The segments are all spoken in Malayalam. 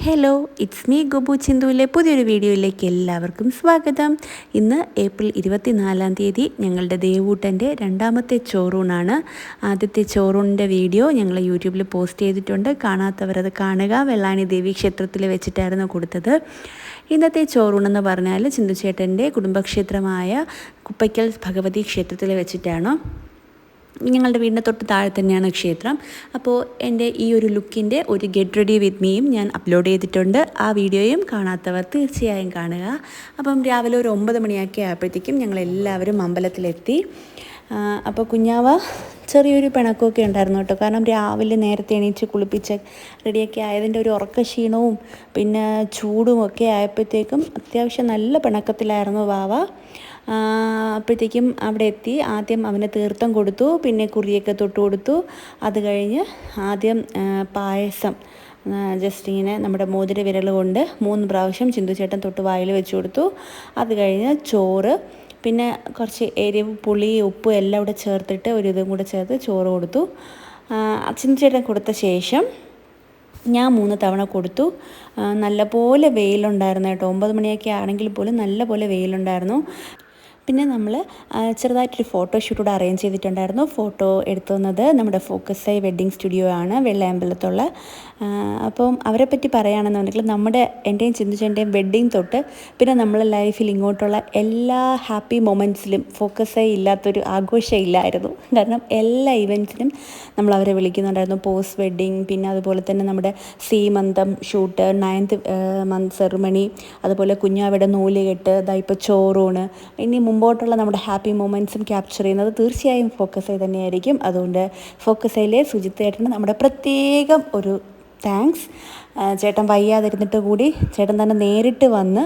ഹലോ, ഇറ്റ്സ് മീ ഗോപു ചിന്തുവിലെ പുതിയൊരു വീഡിയോയിലേക്ക് എല്ലാവർക്കും സ്വാഗതം. ഇന്ന് ഏപ്രിൽ 24-ാം തീയതി ഞങ്ങളുടെ ദേവൂട്ടൻ്റെ രണ്ടാമത്തെ ചോറൂണാണ്. ആദ്യത്തെ ചോറൂണിൻ്റെ വീഡിയോ ഞങ്ങൾ യൂട്യൂബിൽ പോസ്റ്റ് ചെയ്തിട്ടുണ്ട്. കാണാത്തവരത് കാണുക. വെള്ളാനി ദേവി ക്ഷേത്രത്തിൽ വെച്ചിട്ടായിരുന്നു കൊടുത്തത്. ഇന്നത്തെ ചോറൂണെന്ന് പറഞ്ഞാൽ ചിന്തുചേട്ടൻ്റെ കുടുംബക്ഷേത്രമായ കുപ്പയ്ക്കൽ ഭഗവതി ക്ഷേത്രത്തിൽ വെച്ചിട്ടാണ്. ഞങ്ങളുടെ വീടിൻ്റെ തൊട്ട് താഴെ തന്നെയാണ് ക്ഷേത്രം. അപ്പോൾ എൻ്റെ ഈ ഒരു ലുക്കിൻ്റെ ഒരു ഗെറ്റ് റെഡി വിത്ത് മീയും ഞാൻ അപ്ലോഡ് ചെയ്തിട്ടുണ്ട്. ആ വീഡിയോയും കാണാത്തവർ തീർച്ചയായും കാണുക. അപ്പം രാവിലെ ഒരു 9 മണിയൊക്കെ ആയപ്പോഴത്തേക്കും ഞങ്ങളെല്ലാവരും അമ്പലത്തിലെത്തി. അപ്പോൾ കുഞ്ഞാവ ചെറിയൊരു പിണക്കമൊക്കെ ഉണ്ടായിരുന്നു കേട്ടോ. കാരണം രാവിലെ നേരത്തെ എണീച്ച് കുളിപ്പിച്ച് റെഡിയൊക്കെ ആയതിൻ്റെ ഒരു ഉറക്കക്ഷീണവും പിന്നെ ചൂടും ഒക്കെ ആയപ്പോഴത്തേക്കും അത്യാവശ്യം നല്ല പിണക്കത്തിലായിരുന്നു വാവ. അപ്പോഴത്തേക്കും അവിടെ എത്തി. ആദ്യം അവന് തീർത്ഥം കൊടുത്തു, പിന്നെ കുറിയൊക്കെ തൊട്ട് കൊടുത്തു. അത് കഴിഞ്ഞ് ആദ്യം പായസം ജസ്റ്റ് ഇങ്ങനെ നമ്മുടെ മോതിര വിരൽ കൊണ്ട് 3 പ്രാവശ്യം ചിന്തുചേട്ടൻ തൊട്ട് വായിൽ വെച്ച് കൊടുത്തു. അത് കഴിഞ്ഞ് ചോറ്, പിന്നെ കുറച്ച് എരിവ്, പുളി, ഉപ്പ് എല്ലാം കൂടെ ചേർത്തിട്ട് ഒരു ഇതും കൂടെ ചേർത്ത് ചോറ് കൊടുത്തു. ചിന്തുചേട്ടൻ കൊടുത്ത ശേഷം ഞാൻ 3 തവണ കൊടുത്തു. നല്ലപോലെ വെയിലുണ്ടായിരുന്നു കേട്ടോ. 9 മണിയൊക്കെ ആണെങ്കിൽ പോലും നല്ലപോലെ വെയിലുണ്ടായിരുന്നു. പിന്നെ നമ്മൾ ചെറുതായിട്ടൊരു ഫോട്ടോഷൂട്ട് കൂടെ അറേഞ്ച് ചെയ്തിട്ടുണ്ടായിരുന്നു. ഫോട്ടോ എടുത്തു തന്നത് നമ്മുടെ ഫോക്കസ് വെഡ്ഡിങ് സ്റ്റുഡിയോ ആണ്, വെള്ളയമ്പലത്തുള്ള. അപ്പം അവരെ പറ്റി പറയുകയാണെന്നുണ്ടെങ്കിൽ എൻ്റെയും ചിന്തുചേട്ടൻ്റെയും വെഡ്ഡിങ് തൊട്ട് പിന്നെ നമ്മളെ ലൈഫിൽ ഇങ്ങോട്ടുള്ള എല്ലാ ഹാപ്പി മൊമെൻറ്റ്സിലും ഫോക്കസ് ഇല്ലാത്തൊരു ആഘോഷമില്ലായിരുന്നു. കാരണം എല്ലാ ഇവൻറ്റ്സിനും നമ്മൾ അവരെ വിളിക്കുന്നുണ്ടായിരുന്നു. പോസ്റ്റ് വെഡ്ഡിങ്, പിന്നെ അതുപോലെ തന്നെ നമ്മുടെ സീമന്തം ഷൂട്ട്, 9th മന്ത് സെറിമണി, അതുപോലെ കുഞ്ഞാവിടെ നൂലുകെട്ട്, ഇപ്പോൾ ചോറൂണ്, ഇനി മുമ്പോട്ടുള്ള നമ്മുടെ ഹാപ്പി മൊമെൻറ്റ്സും ക്യാപ്ചർ ചെയ്യുന്നത് തീർച്ചയായും ഫോക്കസ് തന്നെയായിരിക്കും. അതുകൊണ്ട് ഫോക്കസ് സുജിത്തേട്ടന് നമ്മുടെ പ്രത്യേകം ഒരു താങ്ക്സ്. ചേട്ടൻ വയ്യാതിരുന്നിട്ട് കൂടി ചേട്ടൻ തന്നെ നേരിട്ട് വന്ന്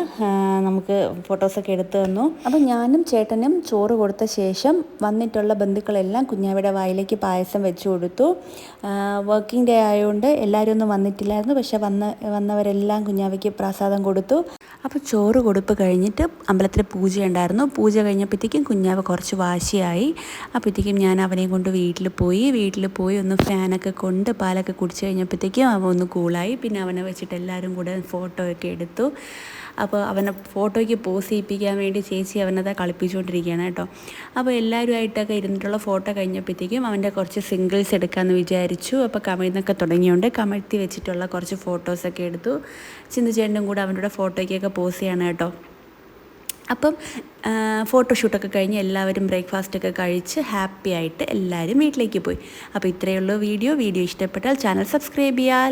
നമുക്ക് ഫോട്ടോസൊക്കെ എടുത്തു തന്നു. അപ്പം ഞാനും ചേട്ടനും ചോറ് കൊടുത്ത ശേഷം വന്നിട്ടുള്ള ബന്ധുക്കളെല്ലാം കുഞ്ഞാവിടെ വായിലേക്ക് പായസം വെച്ച് കൊടുത്തു. വർക്കിംഗ് ഡേ ആയതുകൊണ്ട് എല്ലാവരും ഒന്നും വന്നിട്ടില്ലായിരുന്നു. പക്ഷെ വന്നവരെല്ലാം കുഞ്ഞാവയ്ക്ക് പ്രസാദം കൊടുത്തു. അപ്പോൾ ചോറ് കൊടുപ്പ് കഴിഞ്ഞിട്ട് അമ്പലത്തിൽ പൂജയുണ്ടായിരുന്നു. പൂജ കഴിഞ്ഞപ്പോഴത്തേക്കും കുഞ്ഞാവ കുറച്ച് വാശിയായി. അപ്പോഴത്തേക്കും ഞാൻ അവനെയും കൊണ്ട് വീട്ടിൽ പോയി ഒന്ന് ഫാനൊക്കെ കൊണ്ട് പാലൊക്കെ കുടിച്ച് കഴിഞ്ഞപ്പോഴത്തേക്കും അവൻ ഒന്ന് കൂളായി. പിന്നെ അവനെ വെച്ചിട്ട് എല്ലാവരും കൂടെ ഫോട്ടോ ഒക്കെ എടുത്തു. അപ്പോൾ അവനെ ഫോട്ടോയ്ക്ക് പോസ് ചെയ്യിപ്പിക്കാൻ വേണ്ടി ചേച്ചി അവനത് കളിപ്പിച്ചുകൊണ്ടിരിക്കുകയാണ് കേട്ടോ. അപ്പോൾ എല്ലാവരുമായിട്ടൊക്കെ ഇരുന്നിട്ടുള്ള ഫോട്ടോ കഴിഞ്ഞപ്പോഴത്തേക്കും അവൻ്റെ കുറച്ച് സിംഗിൾസ് എടുക്കാമെന്ന് വിചാരിച്ചു. അപ്പോൾ കമിഴ്ന്നൊക്കെ തുടങ്ങിയോണ്ട് കമഴ്ത്തി വെച്ചിട്ടുള്ള കുറച്ച് ഫോട്ടോസൊക്കെ എടുത്തു. ചിന്തുചേട്ടനും കൂടെ അവൻ്റെ ഫോട്ടോയ്ക്കൊക്കെ പോസ് ചെയ്യണം കേട്ടോ. അപ്പം ഫോട്ടോഷൂട്ടൊക്കെ കഴിഞ്ഞ് എല്ലാവരും ബ്രേക്ക്ഫാസ്റ്റൊക്കെ കഴിച്ച് ഹാപ്പി ആയിട്ട് എല്ലാവരും വീട്ടിലേക്ക് പോയി. അപ്പോൾ ഇത്രയേ ഉള്ളൂ വീഡിയോ ഇഷ്ടപ്പെട്ടാൽ ചാനൽ സബ്സ്ക്രൈബ് ചെയ്യുക.